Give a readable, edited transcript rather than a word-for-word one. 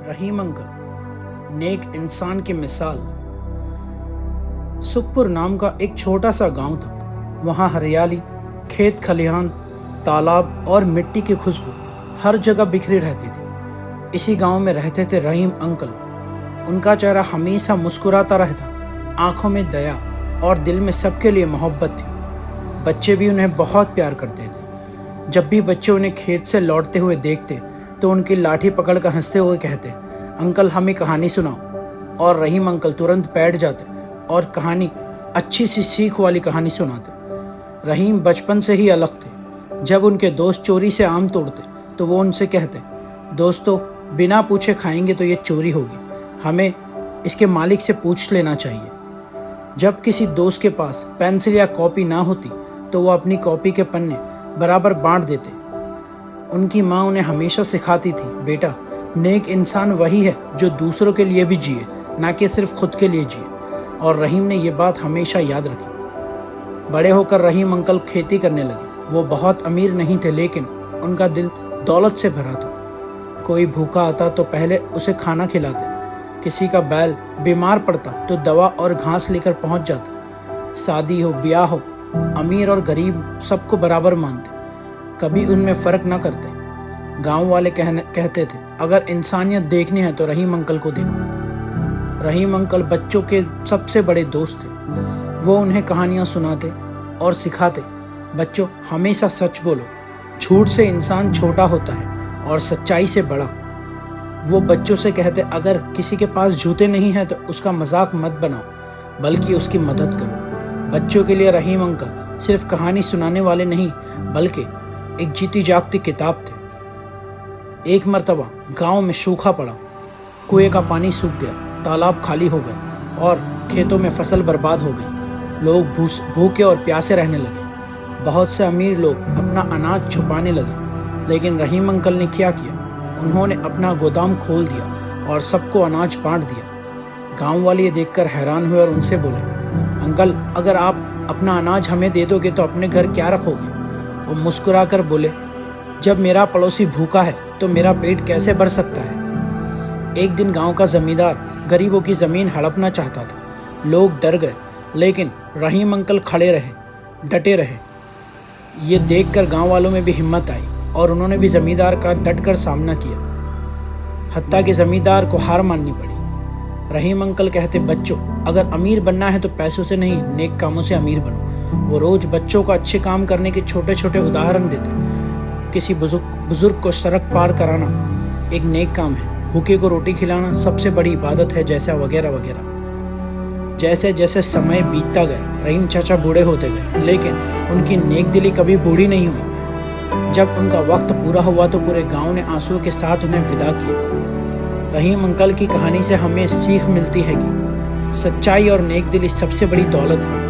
रहीम uncle नेक इंसान की मिसाल। सुखपुर नाम का एक छोटा सा गांव था। वहाँ हरियाली, खेत खलिहान, तालाब और मिट्टी की खुशबू हर जगह बिखरी रहती थी। इसी गांव में रहते थे रहीम अंकल। उनका चेहरा हमेशा मुस्कुराता रहता, आंखों में दया और दिल में सबके लिए मोहब्बत थी। बच्चे भी उन्हें बहुत प्यार करते थे। जब भी बच्चे उन्हें खेत से लौटते हुए देखते तो उनकी लाठी पकड़कर हंसते हुए कहते, अंकल हमें कहानी सुनाओ। और रहीम अंकल तुरंत बैठ जाते और कहानी, अच्छी सी सीख वाली कहानी सुनाते। रहीम बचपन से ही अलग थे। जब उनके दोस्त चोरी से आम तोड़ते तो वो उनसे कहते, दोस्तों बिना पूछे खाएंगे तो ये चोरी होगी, हमें इसके मालिक से पूछ लेना चाहिए। जब किसी दोस्त के पास पेंसिल या कॉपी ना होती तो वो अपनी कॉपी के पन्ने बराबर बांट देते। उनकी माँ उन्हें हमेशा सिखाती थी, बेटा नेक इंसान वही है जो दूसरों के लिए भी जिए, ना कि सिर्फ खुद के लिए जिए। और रहीम ने ये बात हमेशा याद रखी। बड़े होकर रहीम अंकल खेती करने लगे। वो बहुत अमीर नहीं थे, लेकिन उनका दिल दौलत से भरा था। कोई भूखा आता तो पहले उसे खाना खिलाते, किसी का बैल बीमार पड़ता तो दवा और घास लेकर पहुंच जाते। शादी हो, ब्याह हो, अमीर और गरीब सबको बराबर मानते, कभी उनमें फ़र्क ना करते। गांव वाले कहते थे, अगर इंसानियत देखनी है तो रहीम अंकल को देखो। रहीम अंकल बच्चों के सबसे बड़े दोस्त थे। वो उन्हें कहानियाँ सुनाते और सिखाते, बच्चों हमेशा सच बोलो, झूठ से इंसान छोटा होता है और सच्चाई से बड़ा। वो बच्चों से कहते, अगर किसी के पास जूते नहीं हैं तो उसका मजाक मत बनाओ, बल्कि उसकी मदद करो। बच्चों के लिए रहीम अंकल सिर्फ कहानी सुनाने वाले नहीं, बल्कि एक जीती जागती किताब थे। एक मर्तबा गांव में सूखा पड़ा, कुएं का पानी सूख गया, तालाब खाली हो गए और खेतों में फसल बर्बाद हो गई। लोग भूखे और प्यासे रहने लगे। बहुत से अमीर लोग अपना अनाज छुपाने लगे, लेकिन रहीम अंकल ने क्या किया, उन्होंने अपना गोदाम खोल दिया और सबको अनाज बांट दिया। गांव वाले ये देखकर हैरान हुए और उनसे बोले, अंकल अगर आप अपना अनाज हमें दे दोगे तो अपने घर क्या रखोगे? वो मुस्कुराकर बोले, जब मेरा पड़ोसी भूखा है तो मेरा पेट कैसे भर सकता है। एक दिन गांव का जमींदार गरीबों की ज़मीन हड़पना चाहता था। लोग डर गए, लेकिन रहीम अंकल खड़े रहे, डटे रहे। ये देखकर गांव वालों में भी हिम्मत आई और उन्होंने भी जमींदार का डटकर सामना किया, हत्ता कि जमींदार को हार माननी पड़ी। रहीम अंकल कहते, बच्चों अगर अमीर बनना है तो पैसों से नहीं, नेक कामों से अमीर बनो। वो रोज बच्चों को अच्छे काम करने के छोटे छोटे उदाहरण देते। किसी बुजुर्ग को सड़क पार कराना एक नेक काम है, भूखे को रोटी खिलाना सबसे बड़ी इबादत है, जैसा वगैरह वगैरह। जैसे जैसे समय बीतता गया रहीम चाचा बूढ़े होते गए, लेकिन उनकी नेक दिली कभी बूढ़ी नहीं हुई। जब उनका वक्त पूरा हुआ तो पूरे गांव ने आंसुओं के साथ उन्हें विदा किया। रहीम अंकल की कहानी से हमें सीख मिलती है कि सच्चाई और नेक दिली सबसे बड़ी दौलत है।